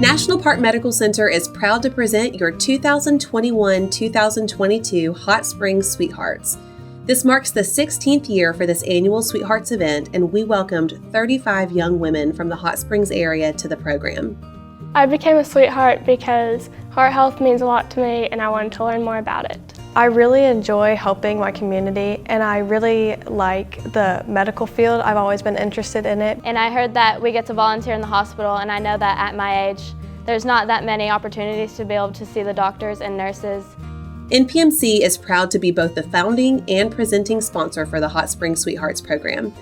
National Park Medical Center is proud to present your 2021-2022 Hot Springs Sweethearts. This marks the 16th year for this annual Sweethearts event, and we welcomed 35 young women from the Hot Springs area to the program. I became a Sweetheart because heart health means a lot to me and I wanted to learn more about it. I really enjoy helping my community, and I really like the medical field. I've always been interested in it. And I heard that we get to volunteer in the hospital, and I know that at my age, there's not that many opportunities to be able to see the doctors and nurses. NPMC is proud to be both the founding and presenting sponsor for the Hot Springs Sweethearts program.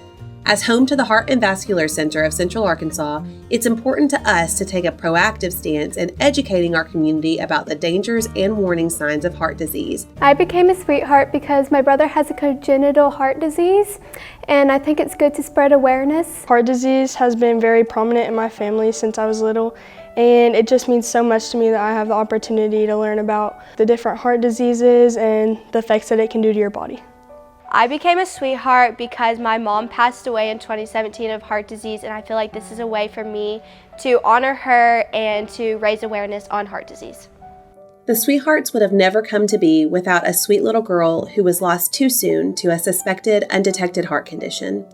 As home to the Heart and Vascular Center of Central Arkansas, it's important to us to take a proactive stance in educating our community about the dangers and warning signs of heart disease. I became a Sweetheart because my brother has a congenital heart disease, and I think it's good to spread awareness. Heart disease has been very prominent in my family since I was little, and it just means so much to me that I have the opportunity to learn about the different heart diseases and the effects that it can do to your body. I became a Sweetheart because my mom passed away in 2017 of heart disease, and I feel like this is a way for me to honor her and to raise awareness on heart disease. The Sweethearts would have never come to be without a sweet little girl who was lost too soon to a suspected undetected heart condition.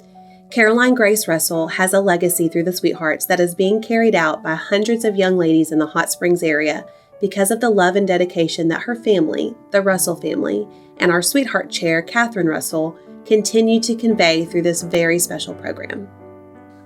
Caroline Grace Russell has a legacy through the Sweethearts that is being carried out by hundreds of young ladies in the Hot Springs area because of the love and dedication that her family, the Russell family, and our Sweetheart Chair, Catherine Russell, continue to convey through this very special program.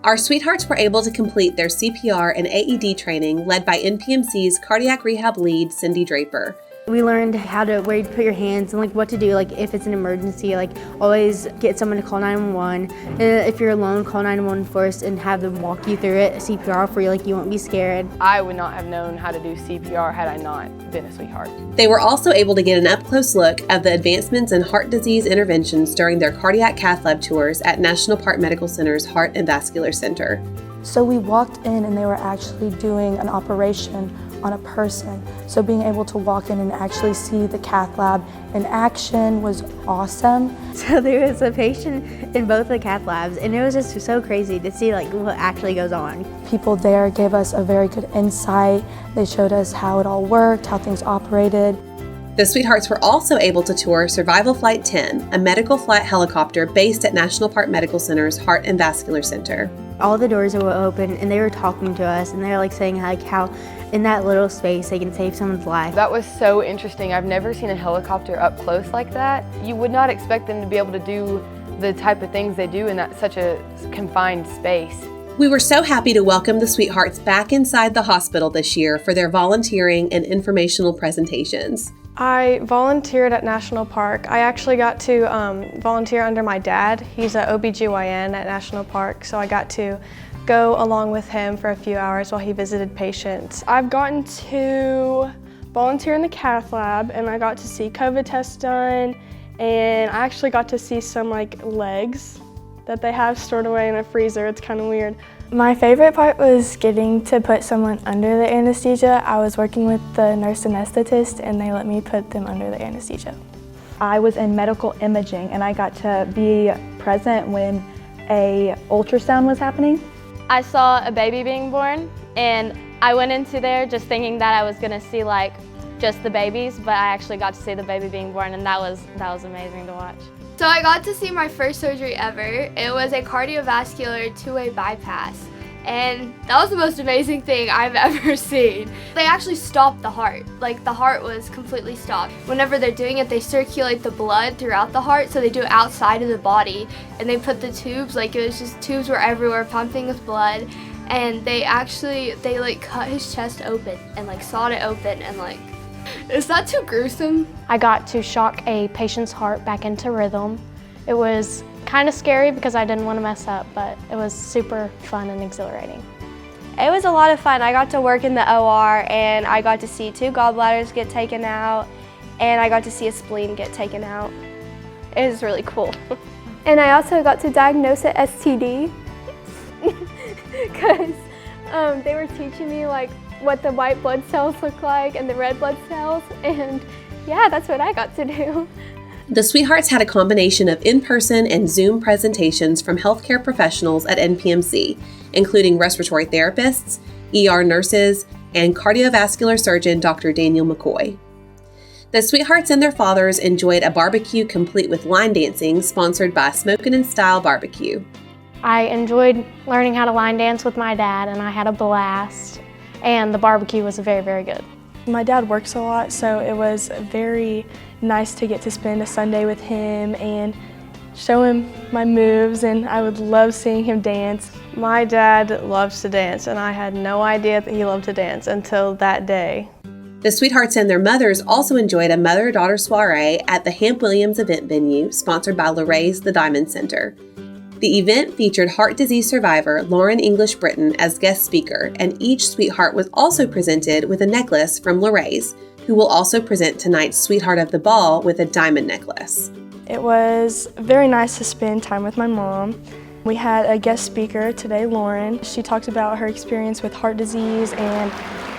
Our Sweethearts were able to complete their CPR and AED training led by NPMC's cardiac rehab lead, Cindy Draper. We learned where you put your hands and what to do, if it's an emergency, always get someone to call 911. And if you're alone, call 911 first and have them walk you through it, CPR for you, you won't be scared. I would not have known how to do CPR had I not been a Sweetheart. They were also able to get an up-close look of the advancements in heart disease interventions during their cardiac cath lab tours at National Park Medical Center's Heart and Vascular Center. So we walked in and they were actually doing an operation on a person. So being able to walk in and actually see the cath lab in action was awesome. So there was a patient in both the cath labs, and it was just so crazy to see what actually goes on. People there gave us a very good insight. They showed us how it all worked, how things operated. The Sweethearts were also able to tour Survival Flight 10, a medical flight helicopter based at National Park Medical Center's Heart and Vascular Center. All the doors were open, and they were talking to us, and they were saying how in that little space they can save someone's life. That was so interesting. I've never seen a helicopter up close like that. You would not expect them to be able to do the type of things they do in such a confined space. We were so happy to welcome the Sweethearts back inside the hospital this year for their volunteering and informational presentations. I volunteered at National Park. I actually got to volunteer under my dad. He's an OBGYN at National Park, so I got to go along with him for a few hours while he visited patients. I've gotten to volunteer in the cath lab, and I got to see COVID tests done, and I actually got to see some legs that they have stored away in a freezer. It's kind of weird. My favorite part was getting to put someone under the anesthesia. I was working with the nurse anesthetist, and they let me put them under the anesthesia. I was in medical imaging, and I got to be present when a ultrasound was happening. I saw a baby being born, and I went into there just thinking that I was gonna see just the babies, but I actually got to see the baby being born, and that was amazing to watch. So I got to see my first surgery ever. It was a cardiovascular two-way bypass, and that was the most amazing thing I've ever seen. They actually stopped the heart. The heart was completely stopped. Whenever they're doing it, they circulate the blood throughout the heart, so they do it outside of the body, and they put the tubes, it was just tubes were everywhere pumping with blood, and they cut his chest open and sawed it open, and is that too gruesome? I got to shock a patient's heart back into rhythm. It was kind of scary because I didn't want to mess up, but it was super fun and exhilarating. It was a lot of fun. I got to work in the OR, and I got to see 2 gallbladders get taken out, and I got to see a spleen get taken out. It was really cool. And I also got to diagnose an STD because they were teaching me what the white blood cells look like and the red blood cells, and yeah, that's what I got to do. The Sweethearts had a combination of in-person and Zoom presentations from healthcare professionals at NPMC, including respiratory therapists, ER nurses, and cardiovascular surgeon Dr. Daniel McCoy. The Sweethearts and their fathers enjoyed a barbecue complete with line dancing sponsored by Smokin' in Style Barbecue. I enjoyed learning how to line dance with my dad, and I had a blast, and the barbecue was very, very good. My dad works a lot, so it was very nice to get to spend a Sunday with him and show him my moves, and I would love seeing him dance. My dad loves to dance, and I had no idea that he loved to dance until that day. The Sweethearts and their mothers also enjoyed a mother-daughter soiree at the Hamp Williams event venue, sponsored by Luray's The Diamond Center. The event featured heart disease survivor Lauren English Britton as guest speaker, and each Sweetheart was also presented with a necklace from Luray's, who will also present tonight's Sweetheart of the Ball with a diamond necklace. It was very nice to spend time with my mom. We had a guest speaker today, Lauren. She talked about her experience with heart disease and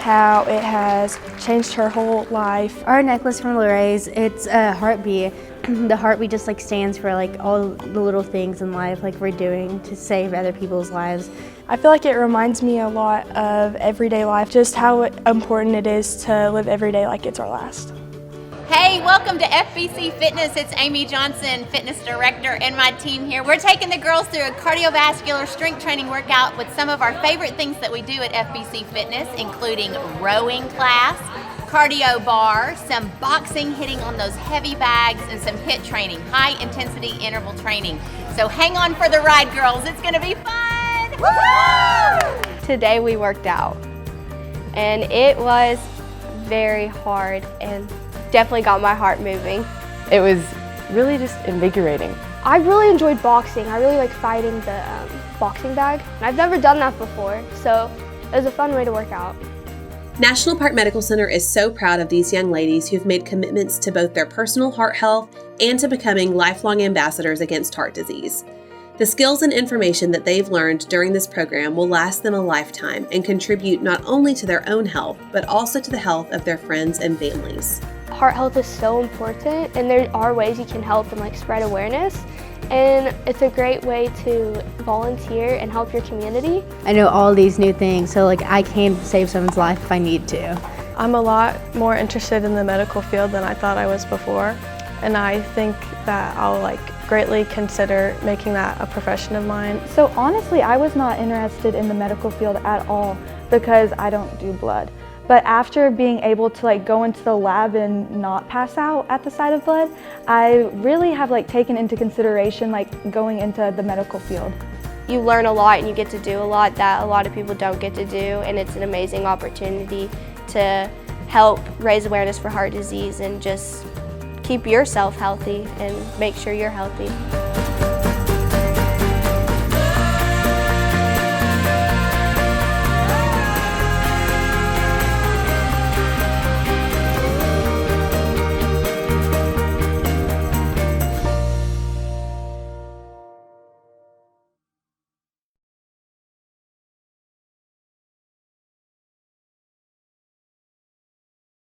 how it has changed her whole life. Our necklace from Luray's, it's a heartbeat. The heartbeat just like stands for like all the little things in life like we're doing to save other people's lives. I feel like it reminds me a lot of everyday life, just how important it is to live every day like it's our last. Hey, welcome to FBC Fitness. It's Amy Johnson, fitness director, and my team here. We're taking the girls through a cardiovascular strength training workout with some of our favorite things that we do at FBC Fitness, including rowing class, cardio bar, some boxing, hitting on those heavy bags, and some HIIT training, high intensity interval training. So hang on for the ride, girls. It's gonna be fun. Woo! Today we worked out, and it was very hard and definitely got my heart moving. It was really just invigorating. I really enjoyed boxing. I really like fighting the boxing bag. I've never done that before, so it was a fun way to work out. National Park Medical Center is so proud of these young ladies who've made commitments to both their personal heart health and to becoming lifelong ambassadors against heart disease. The skills and information that they've learned during this program will last them a lifetime and contribute not only to their own health, but also to the health of their friends and families. Heart health is so important, and there are ways you can help and like spread awareness. And it's a great way to volunteer and help your community. I know all these new things, so like I can save someone's life if I need to. I'm a lot more interested in the medical field than I thought I was before, and I think that I'll greatly consider making that a profession of mine. So honestly, I was not interested in the medical field at all because I don't do blood. But after being able to go into the lab and not pass out at the sight of blood, I really have taken into consideration going into the medical field. You learn a lot and you get to do a lot that a lot of people don't get to do, and it's an amazing opportunity to help raise awareness for heart disease and just keep yourself healthy and make sure you're healthy.